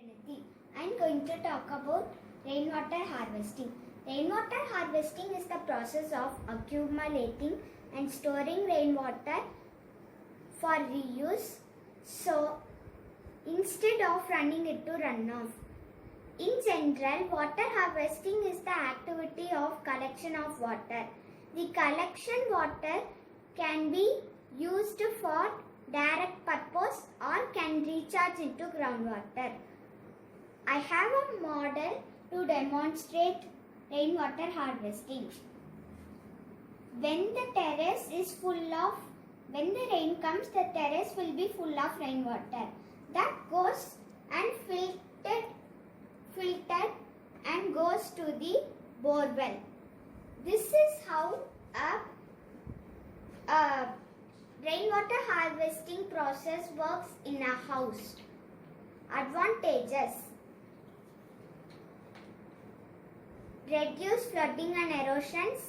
Pranati. I am going to talk about rainwater harvesting. Rainwater harvesting is the process of accumulating and storing rainwater for reuse. So, instead of running it to runoff. In general, water harvesting is the activity of collection of water. The collection water can be used for direct purpose or can recharge into groundwater. I have a model to demonstrate rainwater harvesting. When the rain comes, the terrace will be full of rainwater that goes and filtered and goes to the borewell. This is how a rainwater harvesting process works in a house. Advantages: reduce flooding and erosions,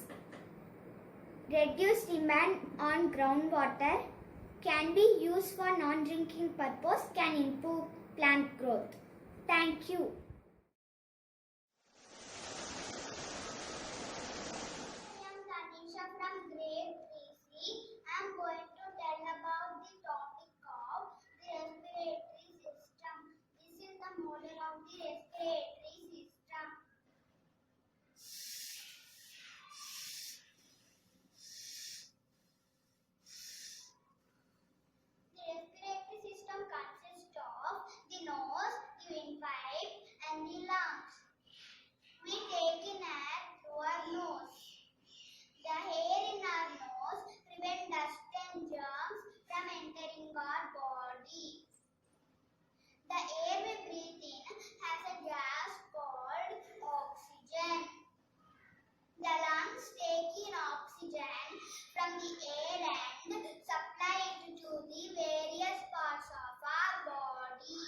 reduce demand on groundwater, can be used for non-drinking purpose, can improve plant growth. Thank you. I am Tanisha from grade 3C. I am going to tell about the topic of the respiratory system. This is the model of the respiratory system. The respiratory system consists of the nose, the windpipe, and the lungs. We take in air through our nose. The hair in our nose prevents dust and germs from entering our body. The air we breathe in has a gas called oxygen. The lungs take in oxygen from the air and supply it to the various parts of our body.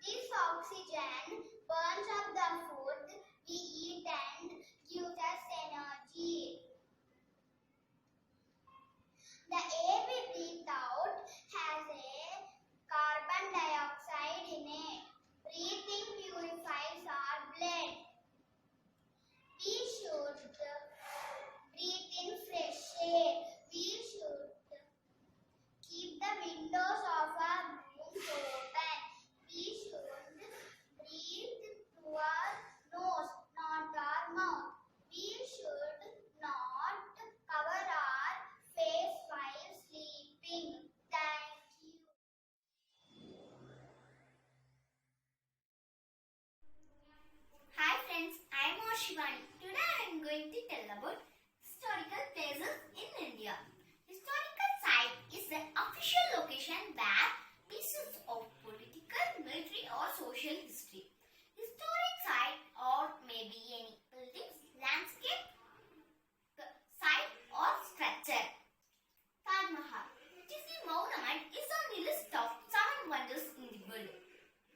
This oxygen burns up the food we eat and gives us energy. The air we breathe out has a carbon dioxide in it. Breathing purifies our blood. We should breathe in fresh air. We should keep the windows of our rooms open. We should breathe through our nose, not our mouth. We should not cover our face while sleeping. Thank you. Hi friends, I am Shivani. Today I am going to tell about historical places in India. Historical site is an official location where pieces of political, military or social history. Historic site or maybe any buildings, landscape, site or structure. Taj Mahal. It is the monument is on the list of 7 wonders in the world.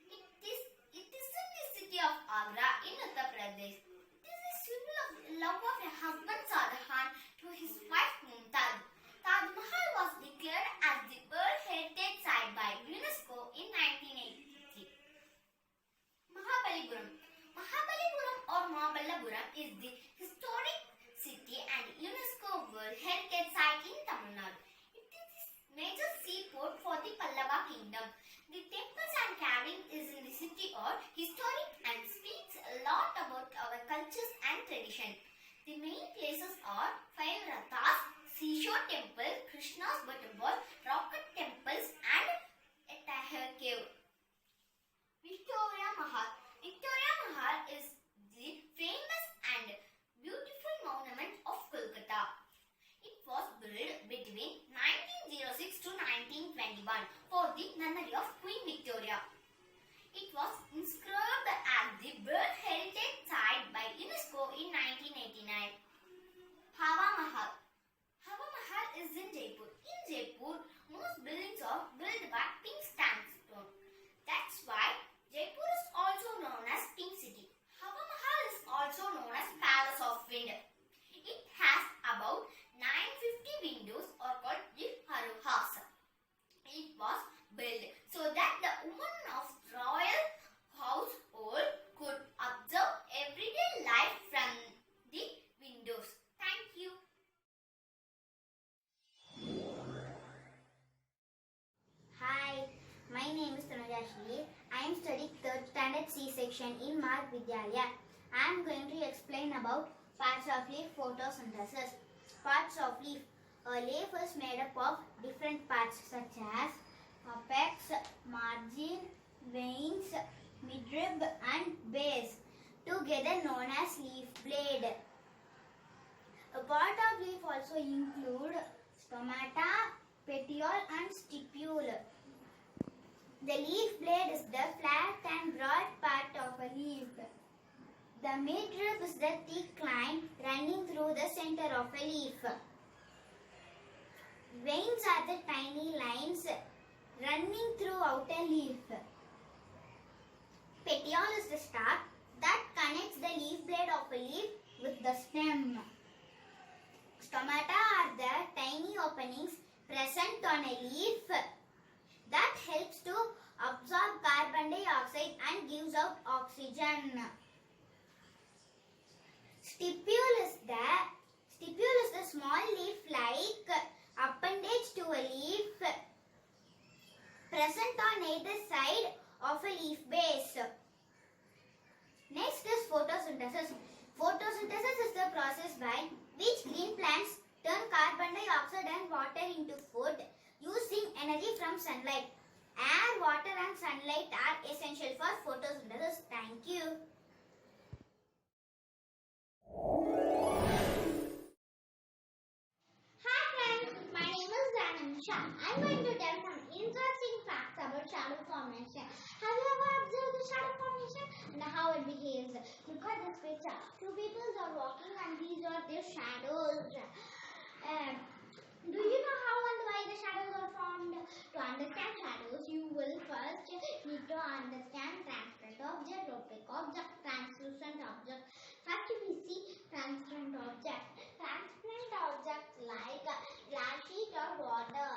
It is in the city of Agra in Uttar Pradesh. It is a symbol of love of a husband Shah Jahan to his wife Mumtaz. Taj Mahal was declared as the World Heritage Site by UNESCO in 1983. Mahabalipuram. Mahabalipuram or Mahabalipuram is the historic city and UNESCO World Heritage Site in Tamil Nadu. It is the major seaport for the Pallava kingdom. The temples and carving is in the city are historic and speaks a lot about our cultures and tradition. The main places are 5 rathas, seashore temple, Krishna's waterfall, rocket temples and a Tahir cave. Victoria Mahal. Victoria Mahal is the famous and beautiful monument of Kolkata. It was built between 1906 to 1921 for the nunnery of Queen Victoria. It was inscribed as the World Heritage Site by UNESCO in 1989. Hawa Mahal. Hawa Mahal is in Jaipur. In Jaipur, most buildings are built by pink sandstone. That's why Jaipur is also known as Pink City. Hawa Mahal is also known as Palace of Wind. It has about 950 windows or called the Haruhas. It was built so that the women of royal I am studying 3rd standard C section in Mark Vidyalaya. I am going to explain about parts of leaf photosynthesis. Parts of leaf. A leaf is made up of different parts such as apex, margin, veins, midrib and base, together known as leaf blade. A part of leaf also include stomata, petiole and stipule. The leaf blade is the flat and broad part of a leaf. The midrib is the thick line running through the center of a leaf. Veins are the tiny lines running throughout a leaf. Petiole is the stalk that connects the leaf blade of a leaf with the stem. Stomata are the tiny openings present on a leaf that helps to absorb carbon dioxide and gives out oxygen. Stipule is the small leaf-like appendage to a leaf present on either side of a leaf base. Next is photosynthesis. Photosynthesis is the process by which green plants turn carbon dioxide and water into food using energy from sunlight. Air, water and sunlight are essential for photosynthesis. Thank you. Hi friends, my name is Zanisha. I'm going to tell some interesting facts about shadow formation. Have you ever observed the shadow formation and how it behaves? Look at this picture. Two people are walking and these are their shadows. Do you know how and why the shadows are formed? To understand shadows, you will first need to understand transparent object, opaque object, translucent object. First we see transparent object. Transparent object like glass sheet or water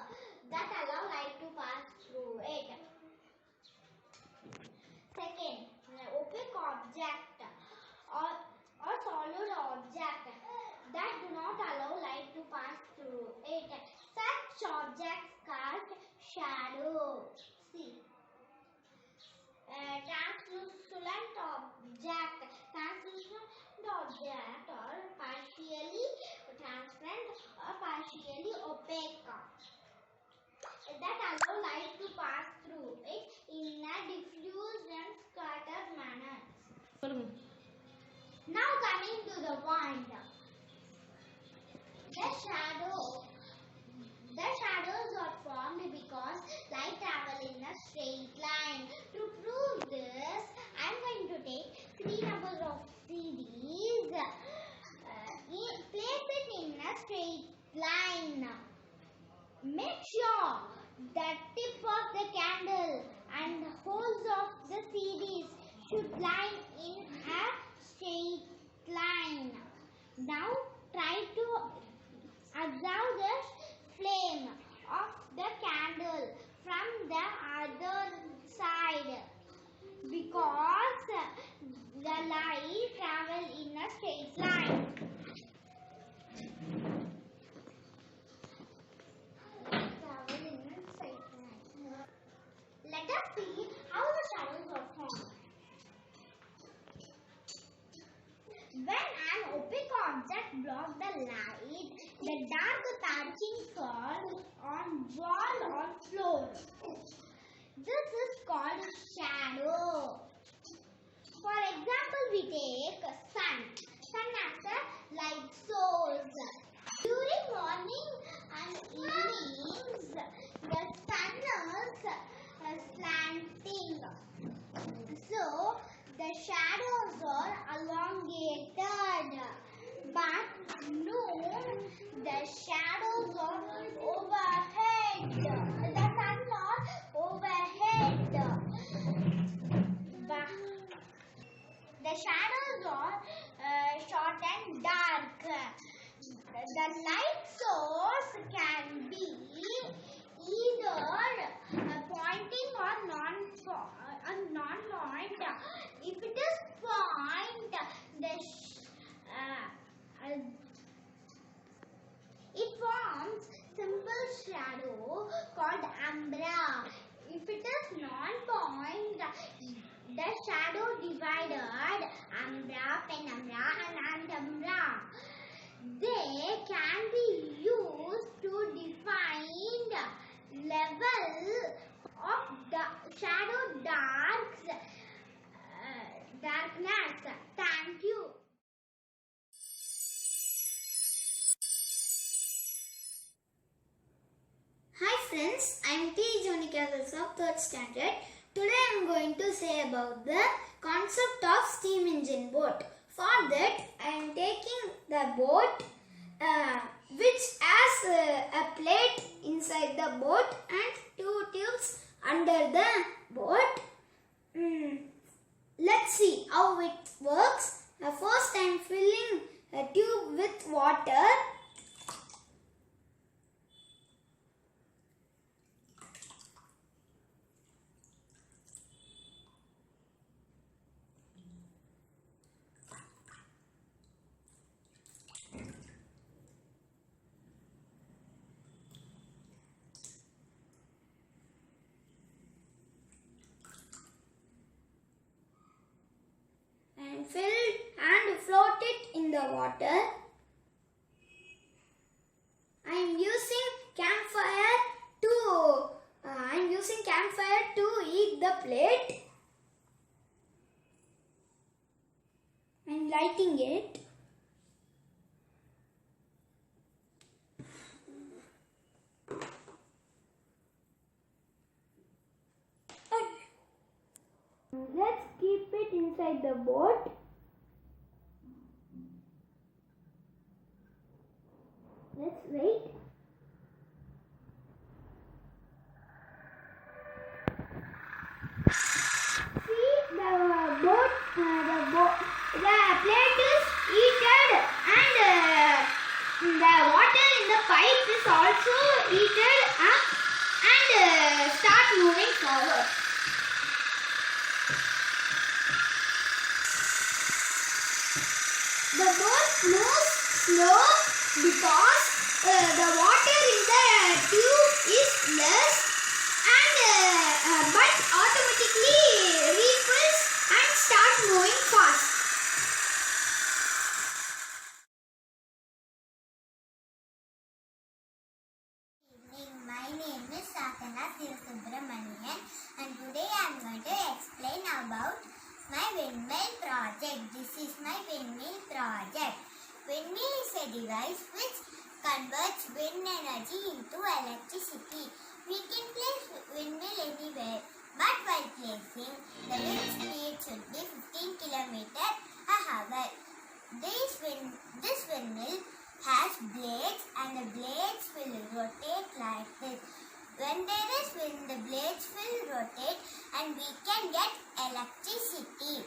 that allow light to pass through it. Second, opaque object or solid object that do not allow light to pass through it. Such objects called shadow. See. Translucent object. Translucent object or partially transparent or partially opaque that allow light to pass through it in a diffuse and scattered manner. Now coming to the point. The shadows are formed because light travels in a straight line. To prove this, I am going to take 3 numbers of CDs, place it in a straight line. Make sure the tip of the candle and the holes of the CDs should lie in a straight line. Now try to observe the flame of the candle from the other side because the light travels in a straight line. Let us see how the shadows are formed. When an opaque object blocks the light, the dark patching falls on wall or floor. This is called shadow. For example, we take sun. Sun as a light source. During morning and evenings, the sun is slanting. So, the shadows are elongated. But noon, the shadows are overhead. The sun is overhead. But the shadows are short and dark. The light source can be either pointing or non-point. If it is point, it forms simple shadow called umbra. If it is non-point, the shadow divided umbra, penumbra and antumbra. They can be used to define the level of the shadow darkness. Thank you. Hi friends, I am T. Jonica of 3rd standard. Today I am going to say about the concept of steam engine boat. For that I am taking the boat which has a plate inside the boat and 2 tubes under the boat. Let's see how it works. First I am filling a tube with water. Filled and float it in the water. I am using campfire to heat the plate. I am lighting it. Let's keep it inside the boat. Let's wait. See, the plate is heated and the water in the pipe is also heated up and start moving forward. The boat moves slow because the water in the tube is less and but automatically refills and starts moving fast. My name is Sakana Subramanian and today I am going to explain about my windmill project. This is my windmill project. Windmill is a device which converts wind energy into electricity. We can place windmill anywhere, but while placing, the wind speed should be 15 km/h. This windmill has blades and the blades will rotate like this. When there is wind, the blades will rotate and we can get electricity.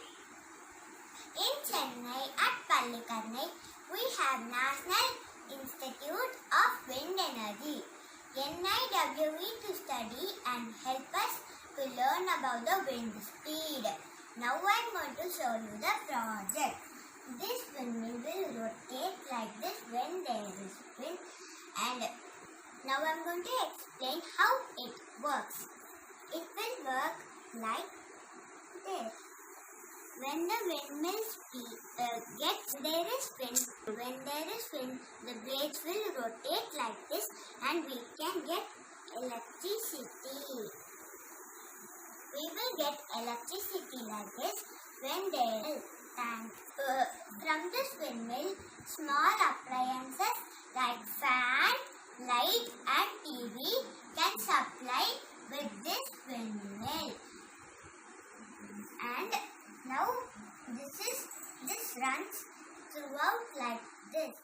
In Chennai at Pallikarnai, we have National Institute of Wind Energy, NIWE, to study and help us to learn about the wind speed. Now I am going to show you the project. This windmill will rotate like this when there is wind, and now I am going to explain how it works. It will work like this. When the windmill there is wind, the blades will rotate like this and we can get electricity. We will get electricity like this when there is from this windmill, small appliances like fan, light and TV can supply with this windmill. And now this runs throughout like this.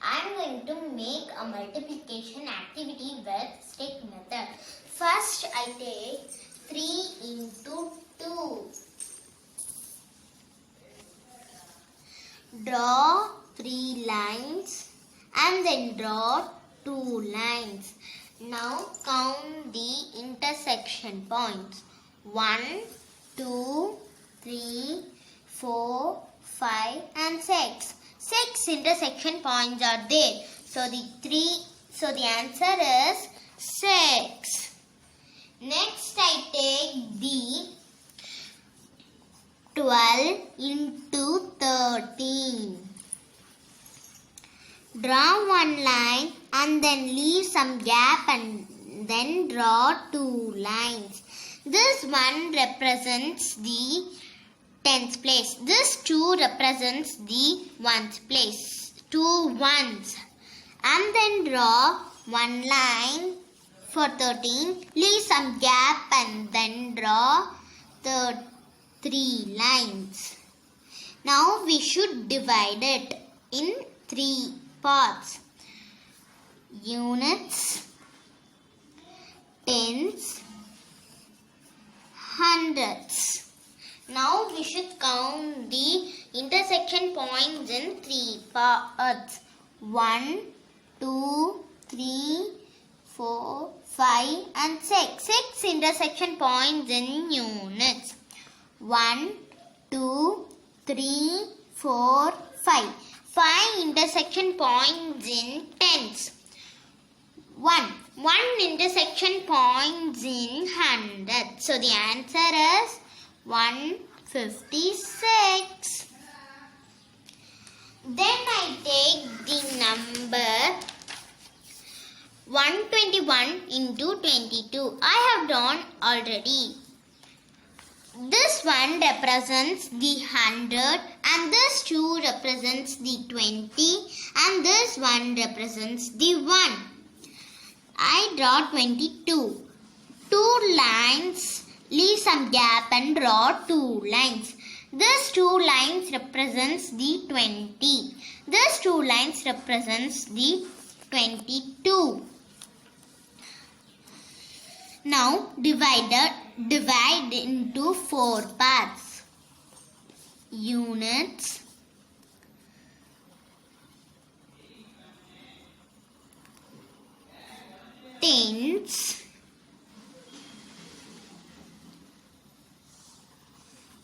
I am going to make a multiplication activity with stick method. First I take 3 into 2. Draw 3 lines and then draw 2 lines. Now count the intersection points. 1, 2, 3, 4, 5 and 6. 6 intersection points are there. So the answer is 6. Next 12 into 13. Draw one line and then leave some gap and then draw two lines. This one represents the tens place. This 2 represents the ones place. 2 ones. And then draw one line for 13. Leave some gap and then draw the 3 lines. Now we should divide it in 3 parts. Units, tens, hundreds. Now we should count the intersection points in 3 parts. 1, 2, 3, 4, 5 and 6. 6 intersection points in units. 1, 2, 3, 4, 5. 5 intersection points in tens. 1 intersection points in hundreds. So the answer is 156. Then I take the number 121 into 22. I have drawn already. This one represents the 100 and this 2 represents the 20 and this one represents the 1. I draw 22. 2 lines, leave some gap and draw 2 lines. This 2 lines represents the 20. This 2 lines represents the 22. Now divide into 4 parts. Units, tens,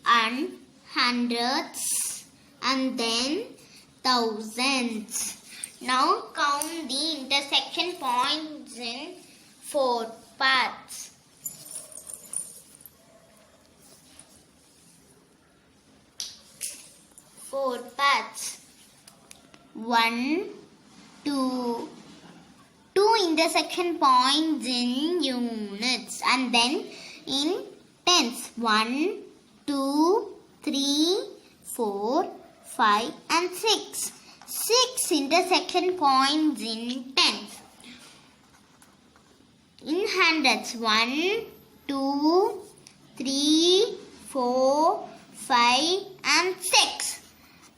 and hundreds, and then thousands. Now count the intersection points in 4 parts. Four parts. 1, 2, 2 intersection points in units and then in tens. 1, 2, 3, 4, 5 and 6. 6 intersection points in tens. In hundreds. 1, 2, 3, 4, 5 and 6.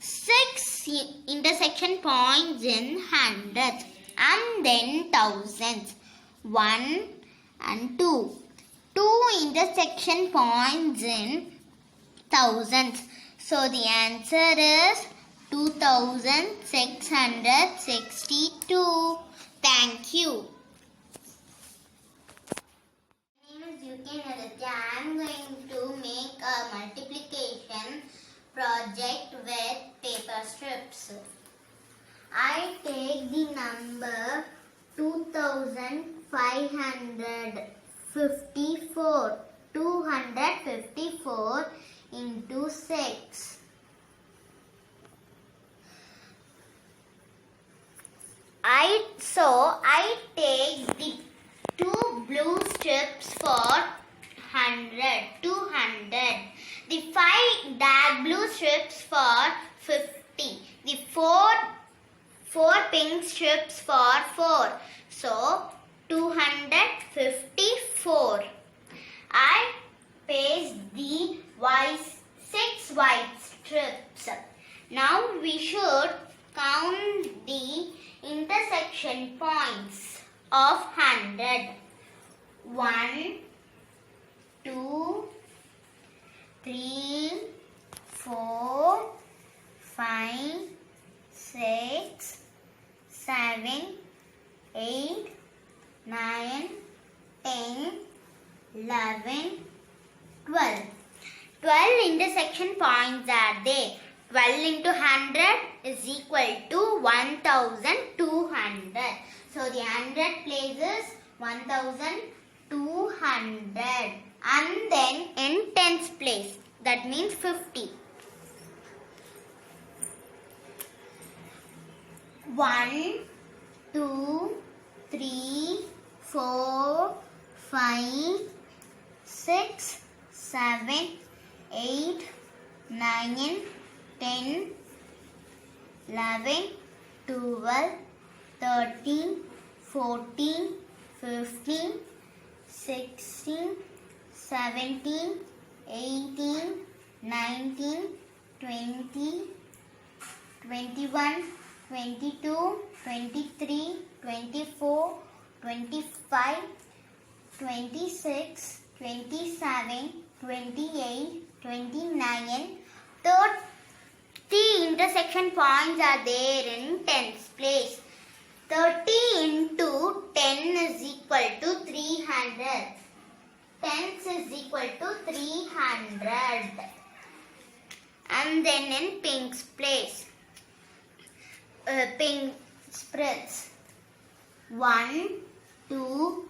6 intersection points in hundreds and then thousands. 1 and 2. 2 intersection points in thousands. So the answer is 2662. Thank you. My name is UK Nritya. I am going to make a multiplication project with paper strips. I take the number 2554. 254 into 6. I take the 2 blue strips for 100, 200. The 5 dark blue strips for 50. The 4 pink strips for 4. So 254. I paste the 6 white strips. Now we should count the intersection points of 100. 1, 2, 3, 4, 5, 6, 7, 8, 9, 10, 11, 12. 12 intersection points are there. 12 into 100 is equal to 1200. So the 100 places 1200. And then in tens place, that means 50. 1, 2, 3, 4, 5, 6, 7, 8, 9, 10, 11, 12, 13, 14, 15, 16, 17, 18, 19, 20, 21, 22, 23, 24, 25, 26, 27, 28, 29, 30 intersection points are there in tens place. 30 into 10 is equal to 300. Tens is equal to 300. And then in pinks place. Pink spreads. 1, 2,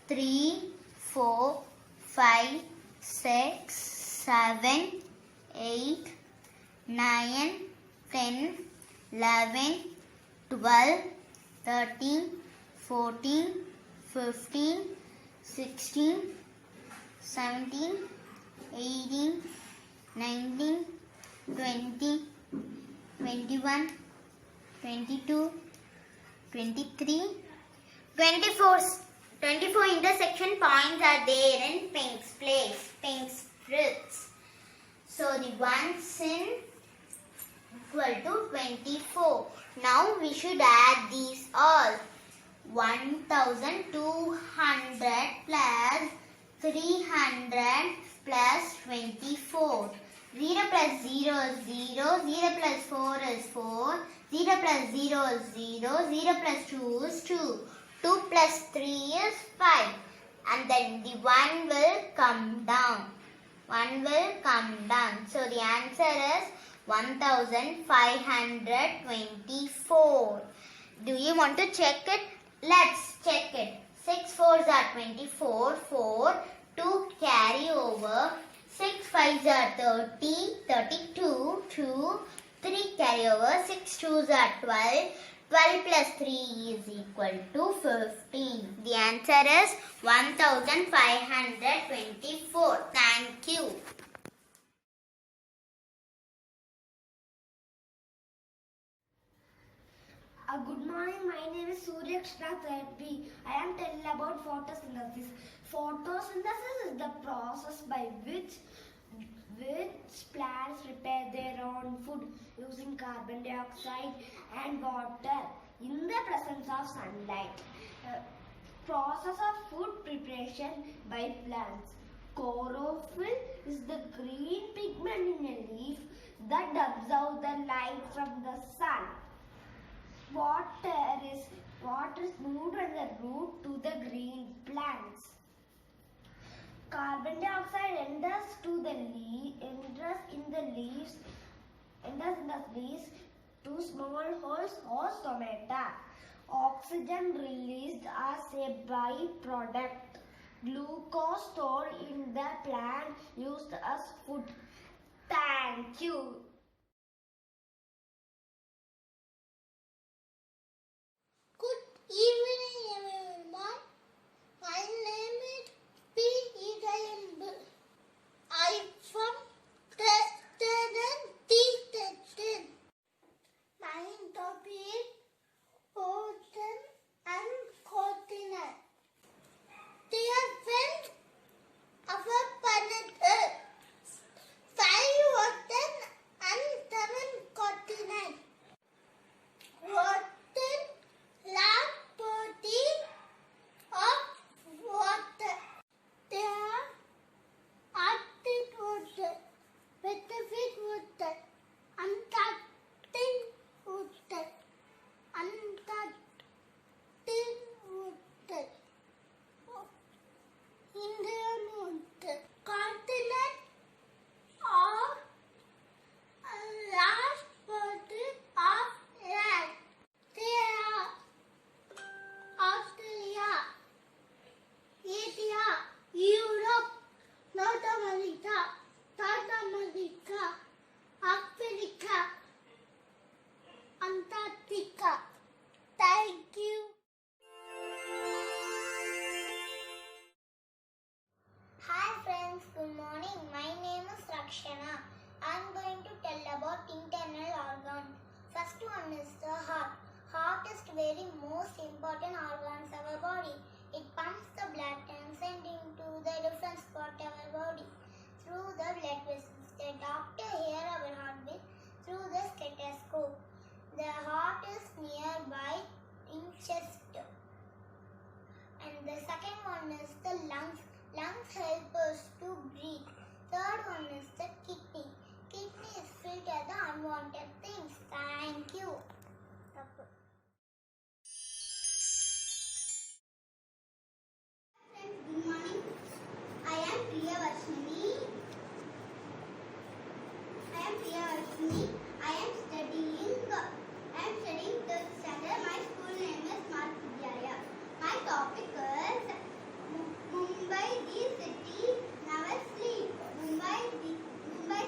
3, 4, 5, 6, 7, 8, 9, 10, 11, 12, 13, 14, 15, 16, 17, 18, 19, 20, 21, 22, 23, 24. 24 intersection points are there in Pink's place, Pink's fritz. So the ones in equal to 24. Now we should add these all. 1200 plus 300 plus 24. 0 plus 0 is 0, 0 plus 4 is 4, 0 plus 0 is 0, 0 plus 2 is 2, 2 plus 3 is 5, and then the 1 will come down. 1 will come down. So the answer is 1524. Do you want to check it? Let's check it. 6 4s are 24, 4, 2 carry over, 6 5s are 30, 32, 2, 3 carry over, 6 2s are 12, 12 plus 3 is equal to 15. The answer is 1524. Thank you. Good morning, my name is Surya Krishna Therapy. I am telling about photosynthesis. Photosynthesis is the process by which plants prepare their own food using carbon dioxide and water in the presence of sunlight. Process of food preparation by plants. Chlorophyll is the green pigment in a leaf that absorbs the light from the sun. Water is moved from the root to the green plants. Carbon dioxide enters in the leaves to small holes or stomata. Oxygen released as a byproduct. Glucose stored in the plant used as food. Thank you. Good evening, everyone. My name is P. Idayambu. I'm from T13. My topic is ocean and continent. Dear friends, our planet Earth, 5 oceans and 7 continents. Ocean land 40 Rakshana. I am going to tell about internal organs. First one is the heart. Heart is the very most important organs of our body. It pumps the blood and sends it to the different spot of our body through the blood vessels. The doctor hear our heartbeat through the stethoscope. The heart is nearby in chest. And the second one is the lungs. Lungs help us to breathe. Third one is the kidney. Kidney is filter the unwanted things. Thank you. Friends, good morning. I am Priyavarshini. I am studying third standard. My school name is Mark Vidyalaya. My topic is Mumbai, the city never sleep. Mumbai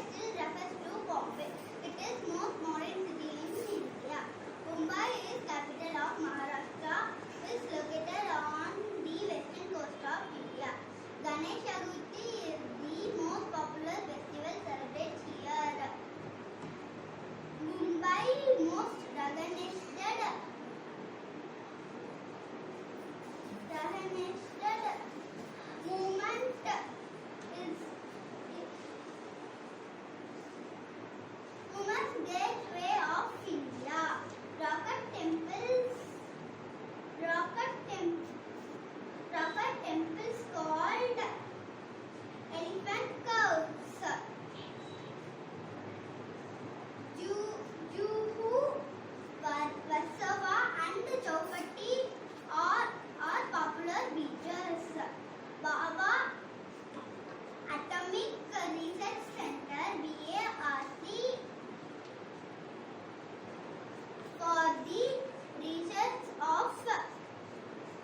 still refers to Bombay. It is most modern city in India. Mumbai is capital of Maharashtra. It is located on the western coast of India. Ganesh Chaturthi is the most popular festival celebrated here. Mumbai most recognized movement is Women's Gateway of India. Rocket temples called Elephant Coves. Juhu, Versova and Chowpatty are popular beaches. Baba Atomic Research Center BARC for the research of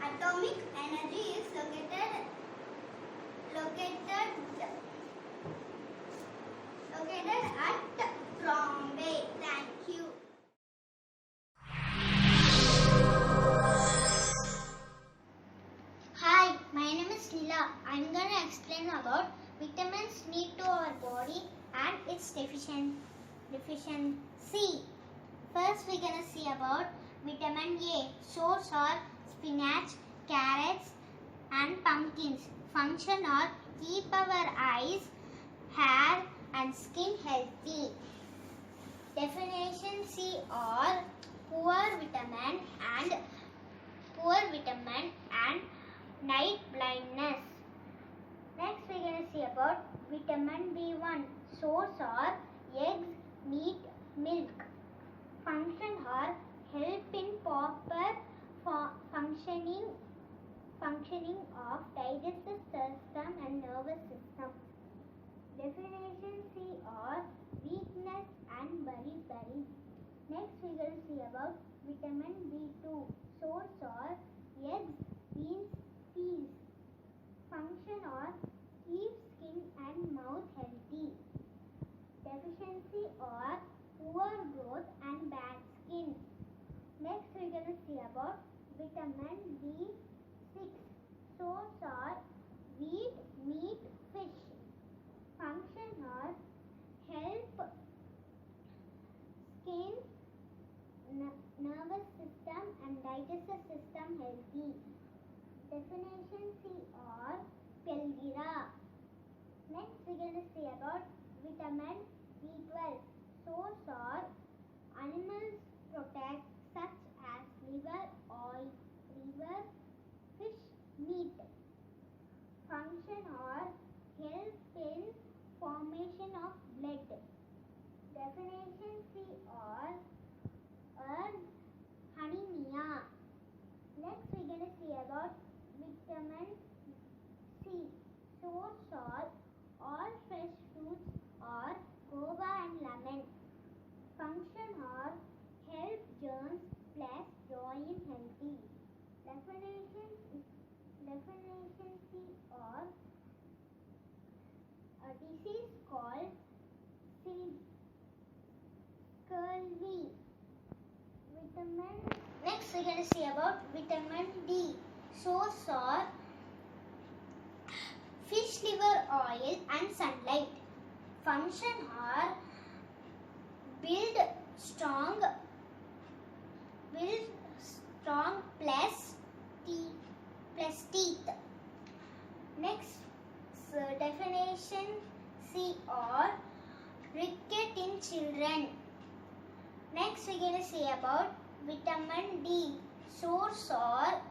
atomic energy is located at Bombay. Thank you. Hi, my name is Leela. I'm going to explain about vitamins need to our body and its deficiency. First, we're going to see about vitamin A. Source are spinach, carrots, and pumpkins. Function are keep our eyes, hair, and skin healthy. Definition C are poor vitamin and night blindness. Next, we're going to see about vitamin B1. Source are eggs, meat, milk. Function are help in proper functioning of digestive system and nervous system. Definition C are weakness and beriberi. Next, we're going to see about vitamin B2. Source are eggs, beans, peas. Function are keep skin and mouth healthy. Deficiency are poor growth and bad skin. Next, we're going to see about vitamin B6. Source are wheat, meat, fish. Function are help skin, nervous system and digestive system healthy. Definition C are Pelgira. Next, we're going to see about vitamin B12. Source are animals protect such as liver, oil, fish, meat. Function are help in formation of blood. Definition C are anemia. Next, we're going to see about vitamin C. Source are all fresh fruits or guava and lemon. Function are help germs plus join healthy. Definition C are a disease called scurvy. Next, we're going to see about vitamin D. Source are fish liver oil and sunlight. Function are build strong plus teeth. Next definition C or ricket in children. Next we're going to see about vitamin D. Source or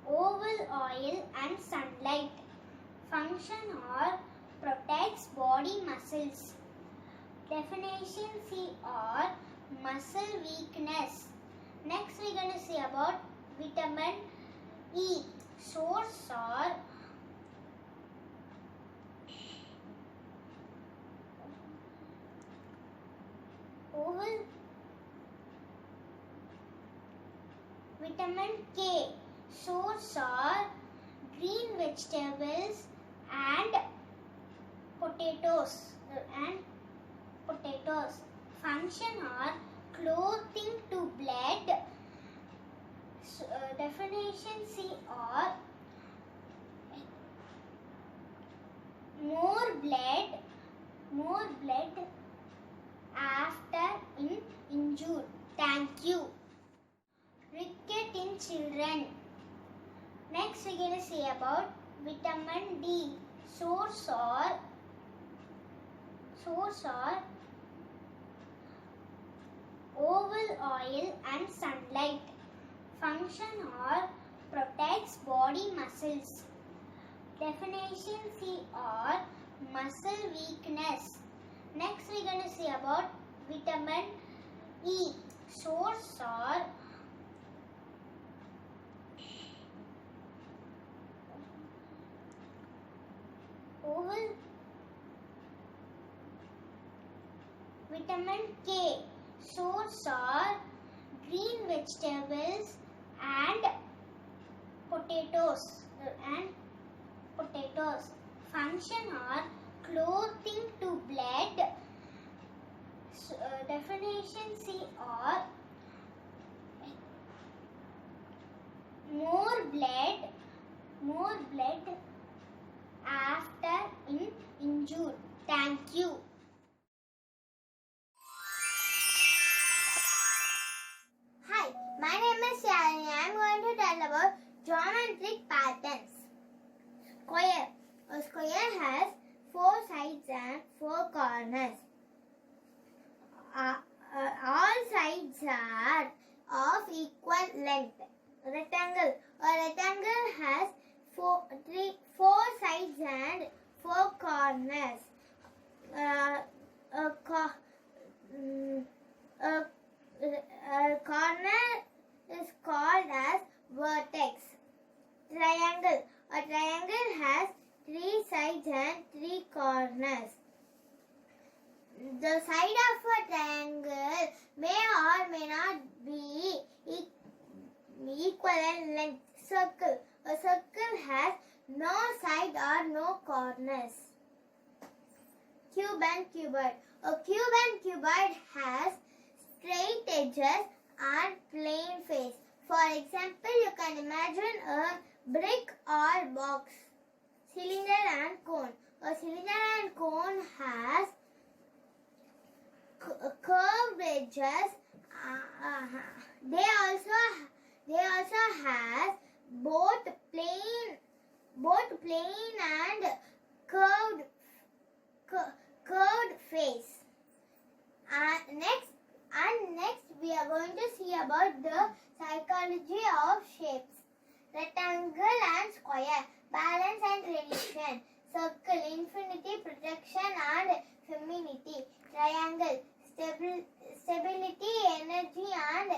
oval oil and sunlight. Function or protects body muscles. Definition C or muscle weakness. Next we're going to see about vitamin E. Source or oval. Vitamin K. Source are green vegetables and potatoes. Function are clothing to blood. Definition C or more blood after injured. Thank you. Ricket in children. Next we're going to see about vitamin D. Source or oval oil and sunlight. Function or protects body muscles. Definition C or muscle weakness. Next we're going to see about vitamin E. Source or oval. Vitamin K. Source are green vegetables and potatoes. Function are clothing to blood. Definition C or more blood after injured. Thank you. Hi, my name is Shalini. I am going to tell about geometric patterns. Square. A square has 4 sides and 4 corners. All sides are of equal length. Rectangle. A rectangle has 4 sides and 4 corners. A corner is called as vertex. Triangle. A triangle has 3 sides and 3 corners. The side of a triangle may or may not be equal in length. Circle. A circle has no side or no corners. Cube and cuboid. A cube and cuboid has straight edges and plain face. For example, you can imagine a brick or box. Cylinder and cone. A cylinder and cone has curved edges. They also has both plain and curved face. Next we are going to see about the psychology of shapes. Rectangle and square, balance and tradition. Circle, infinity, protection and femininity. Triangle, stability, energy and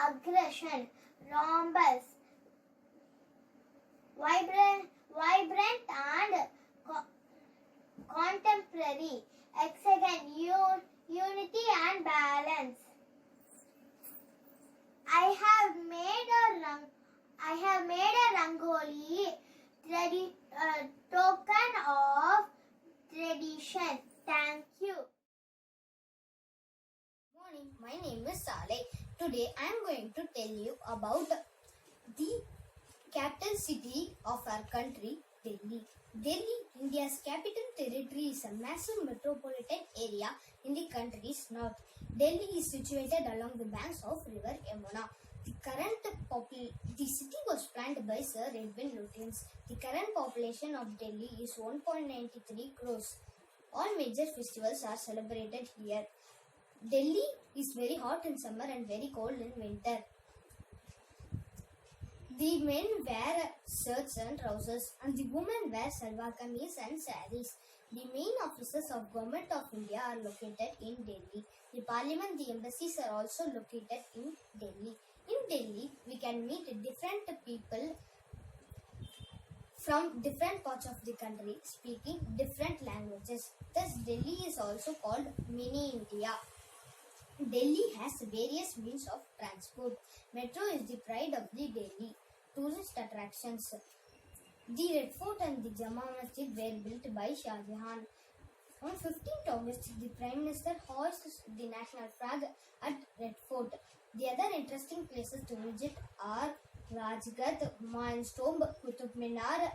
aggression. Rhombus, vibrant and contemporary. Hexagon, unity and balance. I have made a rangoli token of tradition. Thank you. Morning, my name is Saleh. Today I am going to tell you about the Capital city of our country, Delhi. Delhi, India's capital territory, is a massive metropolitan area in the country's north. Delhi is situated along the banks of river Yamuna. The city was planned by Sir Edwin Lutyens. The current population of Delhi is 1.93 crores. All major festivals are celebrated here. Delhi is very hot in summer and very cold in winter. The men wear shirts and trousers and the women wear salwar kameez and sarees. The main offices of Government of India are located in Delhi. The parliament, the embassies are also located in Delhi. In Delhi, we can meet different people from different parts of the country speaking different languages. Thus, Delhi is also called Mini India. Delhi has various means of transport. Metro is the pride of the Delhi. Tourist attractions. The Red Fort and the Jama Masjid were built by Shah Jahan. On 15th August, the Prime Minister hoists the national flag at Red Fort. The other interesting places to visit are Rajgarh, Humayun's Tomb, Qutub Minar,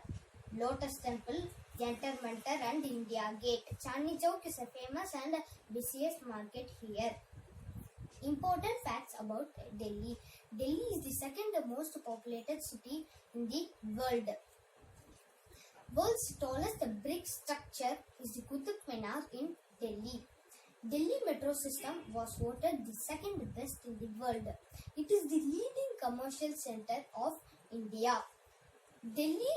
Lotus Temple, Jantar Mantar and India Gate. Chandni Chowk is a famous and busiest market here. Important facts about Delhi. Delhi is the second most populated city in the world. World's tallest brick structure is the Qutub Minar in Delhi. Delhi metro system was voted the second best in the world. It is the leading commercial center of India. Delhi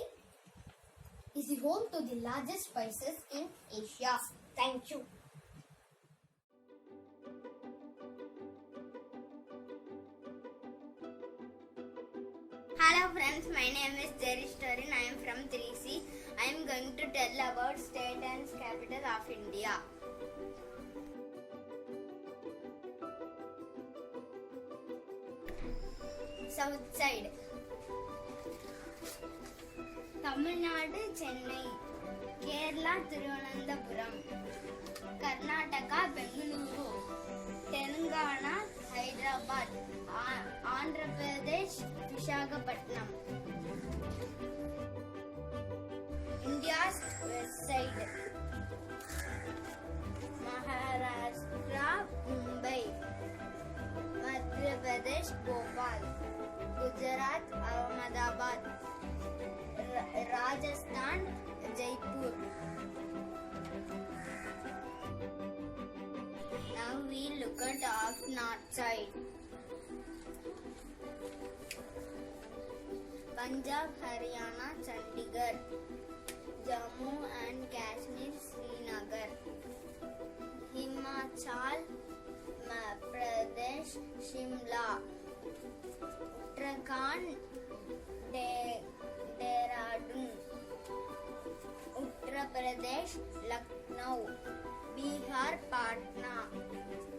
is the home to the largest spices in Asia. Thank you. Hello friends, my name is Jerish Torin. I am from 3C. I am going to tell about state and capital of India. South side. Tamil Nadu, Chennai. Kerala, Thiruvananthapuram. Karnataka, Bengaluru. Telangana, Hyderabad. Andhra Pradesh, Visakhapatnam. India's west side. Maharashtra, Mumbai. Madhya Pradesh, Bhopal. Gujarat, Ahmedabad. Rajasthan, Jaipur. Now we look at of north side. Punjab, Haryana, Chandigarh. Jammu and Kashmir, Srinagar. Himachal Pradesh, Shimla. Uttarakhand, Dehradun. Uttar Pradesh, Lucknow. Bihar, Patna.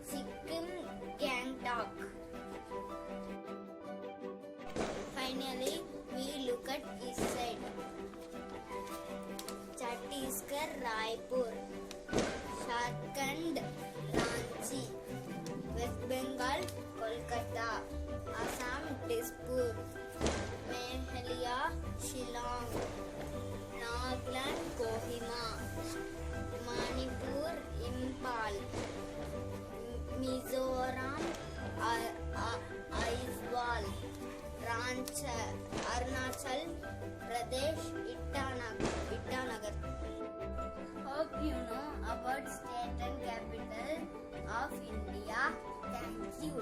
Sikkim, Gangtok. Finally, we look at east side. Chhattisgarh, Raipur. Jharkhand, Ranchi. West Bengal, Kolkata. Assam, Dispur. Meghalaya, Shillong. Nagaland, Kohima. Manipur, Impal. Mizoram, Aizawl. Arunachal Pradesh, Itanagar. Hope you know about state and capital of India. Thank you.